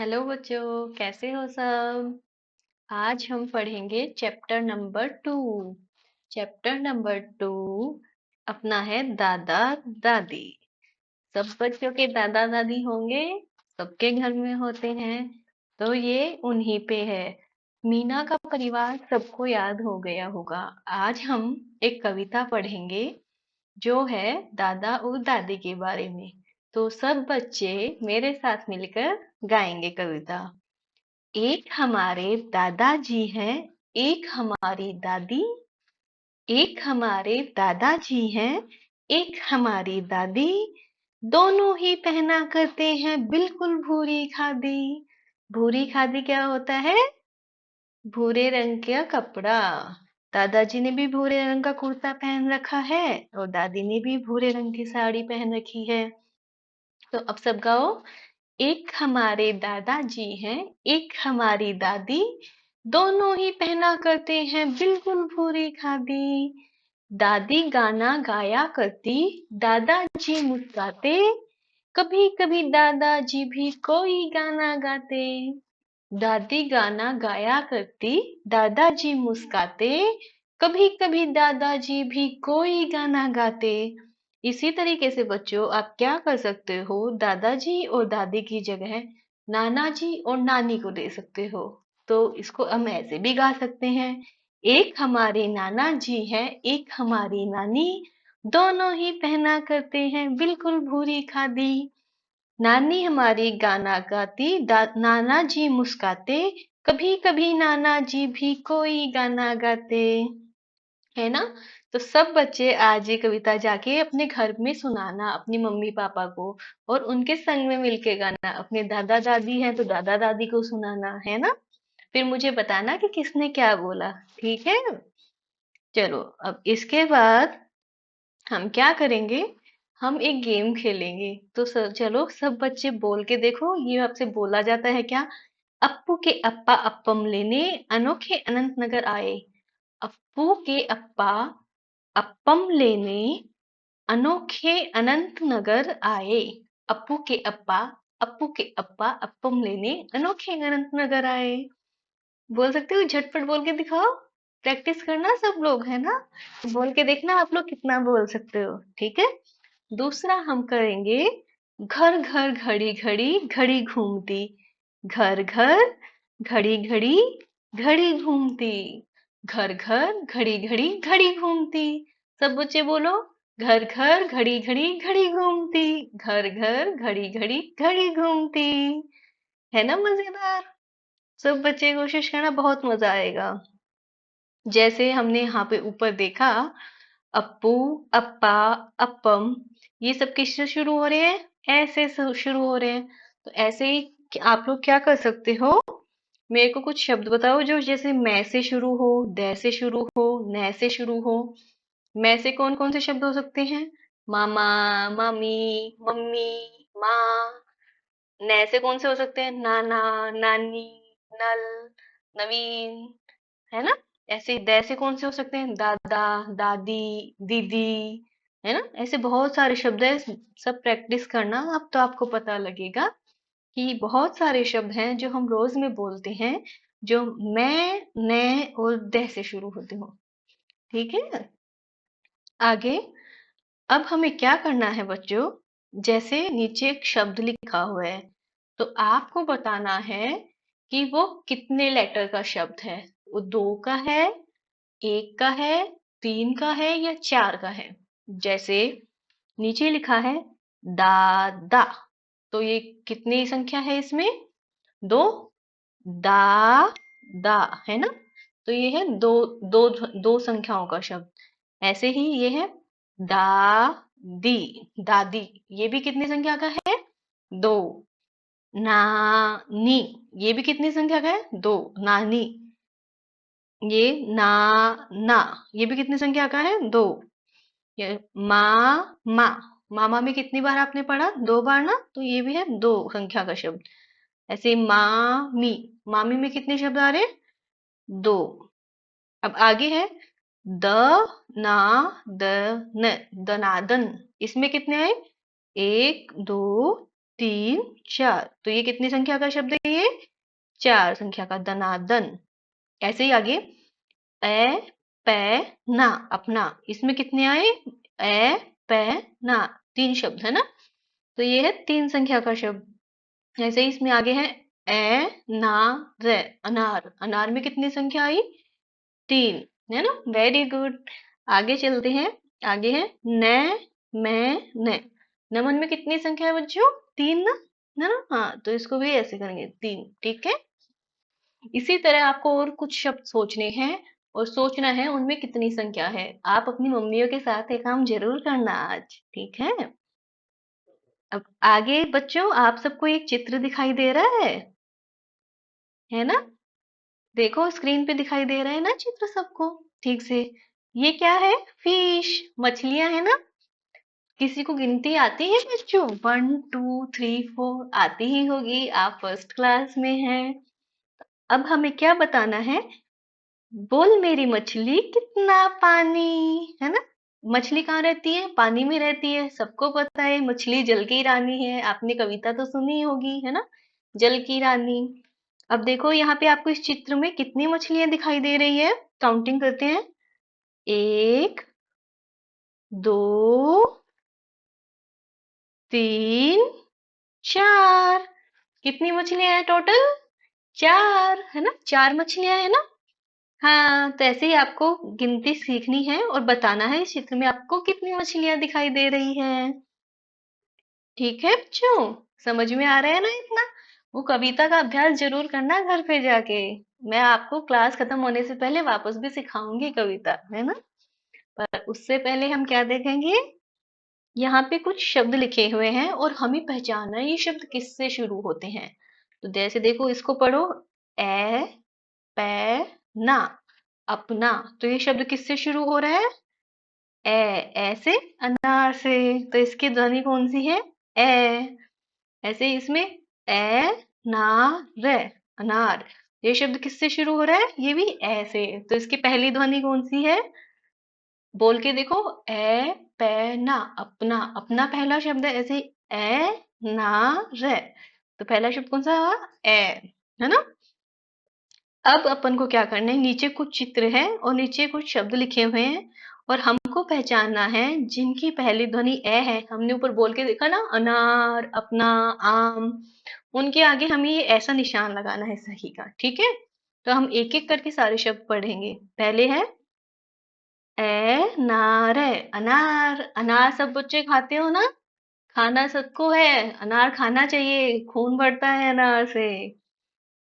Hello बच्चों, कैसे हो सब। आज हम पढ़ेंगे चैप्टर नंबर 2। चैप्टर नंबर 2 अपना है दादा दादी। सब बच्चों के दादा दादी होंगे, सबके घर में होते हैं। तो ये उन्हीं पे है। मीना का परिवार सबको याद हो गया होगा। आज हम एक कविता पढ़ेंगे जो है दादा और दादी के बारे में। तो सब बच्चे मेरे साथ मिलकर गाएंगे कविता। एक हमारे दादाजी हैं, एक हमारी दादी। एक हमारे दादाजी हैं, एक हमारी दादी। दोनों ही पहना करते हैं बिल्कुल भूरी खादी। भूरी खादी क्या होता है? भूरे रंग का कपड़ा। दादाजी ने भी भूरे रंग का कुर्ता पहन रखा है और दादी ने भी भूरे रंग की साड़ी पहन रखी है। तो अब सब गाओ। एक हमारे दादाजी हैं, एक हमारी दादी। दोनों ही पहना करते हैं बिल्कुल भूरी खादी। दादी गाना गाया करती, दादाजी मुस्काते। कभी कभी दादाजी भी कोई गाना गाते। दादी गाना गाया करती, दादाजी मुस्काते। कभी कभी दादाजी भी कोई गाना गाते। इसी तरीके से बच्चों आप क्या कर सकते हो, दादाजी और दादी की जगह नाना जी और नानी को दे सकते हो। तो इसको हम ऐसे भी गा सकते हैं। एक हमारे नाना जी हैं, एक हमारी नानी। दोनों ही पहना करते हैं बिल्कुल भूरी खादी। नानी हमारी गाना गाती, नाना जी मुस्काते। कभी कभी नाना जी भी कोई गाना गाते। है ना। तो सब बच्चे आज ये कविता जाके अपने घर में सुनाना अपनी मम्मी पापा को, और उनके संग में मिलके गाना। अपने दादा दादी हैं तो दादा दादी को सुनाना, है ना। फिर मुझे बताना कि किसने क्या बोला। ठीक है। चलो अब इसके बाद हम क्या करेंगे, हम एक गेम खेलेंगे। तो चलो सब बच्चे बोल के देखो, ये आपसे बोला जाता है क्या? अप्पू के अप्पा अप्पम लेने अनोखे अनंत नगर आए। अप्पू के अप्पा अप्पम लेने अनोखे अनंत नगर आए। अप्पू के अप्पा अप्पू के अप्पा अप्पम लेने अनोखे अनंत नगर आए। बोल सकते हो? झटपट बोल के दिखाओ। प्रैक्टिस करना सब लोग, है ना। बोल के देखना आप लोग कितना बोल सकते हो। ठीक है। दूसरा हम करेंगे, घर घर घड़ी घड़ी घड़ी घूमती। घर घर घड़ी घड़ी घड़ी घूमती। घर घर घड़ी घड़ी घड़ी घूमती। सब बच्चे बोलो। घर घर घड़ी घड़ी घड़ी घूमती। घर घर घड़ी घड़ी घड़ी घूमती। है ना मजेदार। सब बच्चे कोशिश करना, बहुत मजा आएगा। जैसे हमने यहाँ पे ऊपर देखा, अप्पू, अप्पा, अप्पम, ये सब किससे शुरू हो रहे हैं? ऐसे शुरू हो रहे हैं। तो ऐसे ही आप लोग क्या कर सकते हो, मेरे को कुछ शब्द बताओ जो जैसे मैं से शुरू हो, द से शुरू हो, न से शुरू हो। मैं से कौन कौन से शब्द हो सकते हैं? मामा, मामी, मम्मी, माँ। न से कौन से हो सकते हैं? नाना, नानी, नल, नवीन। है ना। ऐसे द से कौन से हो सकते हैं? दादा, दादी, दीदी। है ना। ऐसे बहुत सारे शब्द है। सब प्रैक्टिस करना, अब तो आपको पता लगेगा कि बहुत सारे शब्द हैं जो हम रोज में बोलते हैं, जो मैं, ने और द से शुरू होते हो। ठीक है। आगे अब हमें क्या करना है बच्चों, जैसे नीचे एक शब्द लिखा हुआ है, तो आपको बताना है कि वो कितने लेटर का शब्द है। वो दो का है, एक का है, तीन का है या चार का है। जैसे नीचे लिखा है दादा, तो ये कितनी संख्या है इसमें? दो। दा दा, है ना। तो ये है दो, दो दो संख्याओं का शब्द। ऐसे ही ये है दा दी, दादी। ये भी कितनी संख्या का है? दो। नानी, ये भी कितनी संख्या का है? दो, नानी। ये ना ना, ये भी कितनी संख्या का है? दो। ये मामा, मामा में कितनी बार आपने पढ़ा? दो बार ना, तो ये भी है दो संख्या का शब्द। ऐसे मामी, मामी में कितने शब्द आ रहे हैं? दो। अब आगे है द ना द न, दनादन। इसमें कितने आए? एक, दो, 3 4। तो ये कितनी संख्या का शब्द है ये? 4 संख्या का, दनादन। ऐसे ही आगे, ए पै ना, अपना। इसमें कितने आए? ए पै ना, 3 शब्द है ना। तो ये है 3 संख्या का शब्द। ऐसे ही इसमें आगे है ए ना रे, अनार। अनार में कितनी संख्या आई? 3, है ना। Very good. आगे चलते हैं। आगे है न मैं ने। नमन में कितनी संख्या है बच्चों? 3 ना, है ना। हाँ, तो इसको भी ऐसे करेंगे, 3। ठीक है। इसी तरह आपको और कुछ शब्द सोचने हैं और सोचना है उनमें कितनी संख्या है। आप अपनी मम्मियों के साथ ये काम जरूर करना आज, ठीक है। अब आगे बच्चों, आप सबको एक चित्र दिखाई दे रहा है ना। देखो स्क्रीन पे दिखाई दे रहा है ना चित्र सबको, ठीक से। ये क्या है? फिश, मछलियां है ना। किसी को गिनती आती है बच्चों? 1 2 3 4 आती ही होगी, आप फर्स्ट क्लास में हैं। अब हमें क्या बताना है? बोल मेरी मछली कितना पानी, है ना। मछली कहाँ रहती है? पानी में रहती है, सबको पता है। मछली जल की रानी है, आपने कविता तो सुनी होगी, है ना, जल की रानी। अब देखो यहाँ पे आपको इस चित्र में कितनी मछलियां दिखाई दे रही है। काउंटिंग करते हैं। 1 2 3 4। कितनी मछलियां हैं टोटल? 4, है ना। 4 मछलियां है ना। हाँ, तो ऐसे ही आपको गिनती सीखनी है और बताना है इस चित्र में आपको कितनी मछलियां दिखाई दे रही हैं। ठीक है बच्चों, समझ में आ रहा है ना इतना? वो कविता का अभ्यास जरूर करना घर पे जाके। मैं आपको क्लास खत्म होने से पहले वापस भी सिखाऊंगी कविता, है ना। पर उससे पहले हम क्या देखेंगे? यहाँ पे कुछ शब्द लिखे हुए हैं और हमें पहचानना है ये शब्द किससे शुरू होते हैं। तो जैसे देखो, इसको पढ़ो। ए पै ना, अपना। तो ये शब्द किससे शुरू हो रहा है? ऐसे, अनार से। तो इसकी ध्वनि कौन सी है? ए। ऐसे ही इसमें ए ना रे, अनार। ये शब्द किससे शुरू हो रहा है? ये भी ए से। तो इसकी पहली ध्वनि कौन सी है? बोल के देखो। ए पे ना, अपना। अपना पहला शब्द है। ऐसे ही ए ना रे। तो पहला शब्द कौन सा? ए, है ना। अब अपन को क्या करना है? नीचे कुछ चित्र है और नीचे कुछ शब्द लिखे हुए हैं और हमको पहचानना है जिनकी पहली ध्वनि ए है। हमने ऊपर बोल के देखा ना, अनार, अपना, आम। उनके आगे हमें ये ऐसा निशान लगाना है सही का, ठीक है। तो हम एक एक करके सारे शब्द पढ़ेंगे। पहले है ए नार, है अनार। अनार सब बच्चे खाते हो ना? खाना सबको है, अनार खाना चाहिए, खून बढ़ता है अनार से।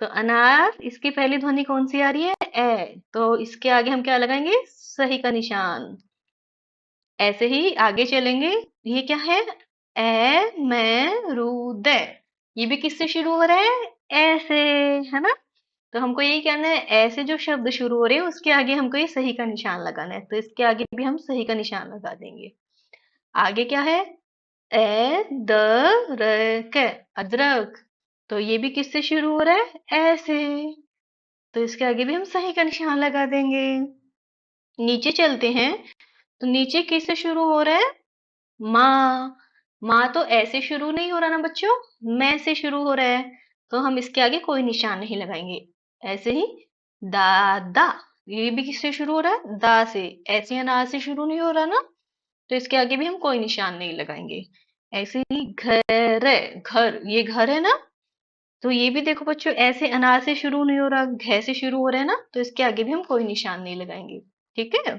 तो अनार, इसकी पहली ध्वनि कौन सी आ रही है? ए। तो इसके आगे हम क्या लगाएंगे? सही का निशान। ऐसे ही आगे चलेंगे। ये क्या है? ए मैं रूद। ये भी किससे शुरू हो रहा है? ऐसे, है ना। तो हमको यही कहना है, ऐसे जो शब्द शुरू हो रहे हैं उसके आगे हमको ये सही का निशान लगाना है। तो इसके आगे भी हम सही का निशान लगा देंगे। आगे क्या है? ए द र क, अदरक। तो ये भी किससे शुरू हो रहा है? ऐसे। तो इसके आगे भी हम सही का निशान लगा देंगे। नीचे चलते हैं। तो नीचे किससे शुरू हो रहा है? माँ। माँ तो ऐसे शुरू नहीं हो रहा ना बच्चों, मैं से शुरू हो रहा है। तो हम इसके आगे कोई निशान नहीं लगाएंगे। ऐसे ही दादा, ये भी किससे शुरू हो रहा है? दा से। ऐसे अनार से शुरू नहीं हो रहा ना, तो इसके आगे भी हम कोई निशान नहीं लगाएंगे। ऐसे ही घर, घर, ये घर है ना। तो ये भी देखो बच्चों, ऐसे अनार से शुरू नहीं हो रहा, घ से शुरू हो रहा है ना, तो इसके आगे भी हम कोई निशान नहीं लगाएंगे। ठीक है।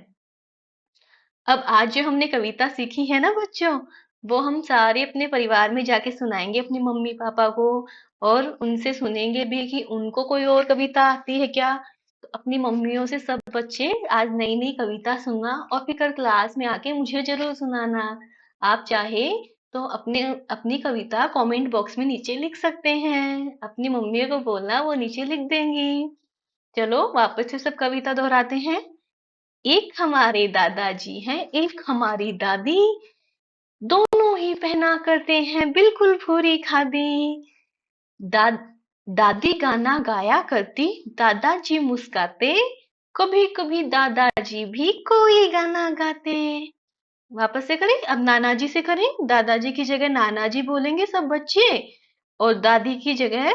अब आज जो हमने कविता सीखी है ना बच्चों, वो हम सारे अपने परिवार में जाके सुनाएंगे अपने मम्मी पापा को। और उनसे सुनेंगे भी कि उनको कोई और कविता आती है क्या। तो अपनी मम्मियों से सब बच्चे आज नई नई कविता सुनना और फिर कल क्लास में आके मुझे जरूर सुनाना। आप चाहे तो अपने अपनी कविता कमेंट बॉक्स में नीचे लिख सकते हैं, अपनी मम्मियों को बोलना, वो नीचे लिख देंगी। चलो वापस से सब कविता दोहराते हैं। एक हमारे दादाजी हैं, एक हमारी दादी, दोनों ही पहना करते हैं बिल्कुल पूरी खादी। दा, दादी गाना गाया करती, दादाजी मुस्काते, कभी कभी दादाजी भी कोई गाना गाते। वापस से करें, अब नाना जी से करें। दादाजी की जगह नाना जी बोलेंगे सब बच्चे, और दादी की जगह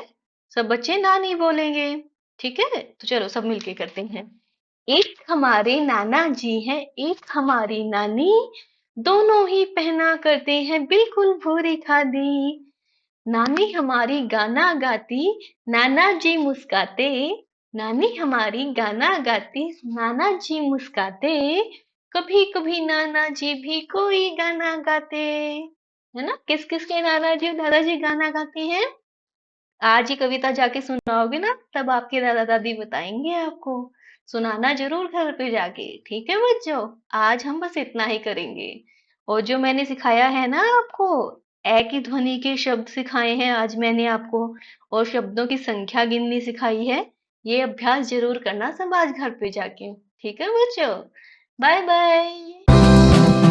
सब बच्चे नानी बोलेंगे। ठीक है, तो चलो सब मिलके करते हैं। एक हमारे नाना जी हैं, एक हमारी नानी, दोनों ही पहना करते हैं बिल्कुल भूरी खादी। नानी हमारी गाना गाती, नाना जी मुस्काते। नानी हमारी गाना गाती, नाना जी मुस्काते। कभी कभी नाना जी भी कोई गाना गाते। है ना, किस किस के नाना जी और दादाजी गाना गाते हैं? आज ही कविता जाके सुनाओगे ना, तब आपके दादा दादी बताएंगे आपको। सुनाना जरूर घर पे जाके, ठीक है बच्चों। आज हम बस इतना ही करेंगे। और जो मैंने सिखाया है ना आपको, ए की ध्वनि के शब्द सिखाए हैं आज मैंने आपको, और शब्दों की संख्या गिननी सिखाई है। ये अभ्यास जरूर करना सब आज घर पे जाके। ठीक है बच्चों, बाय बाय।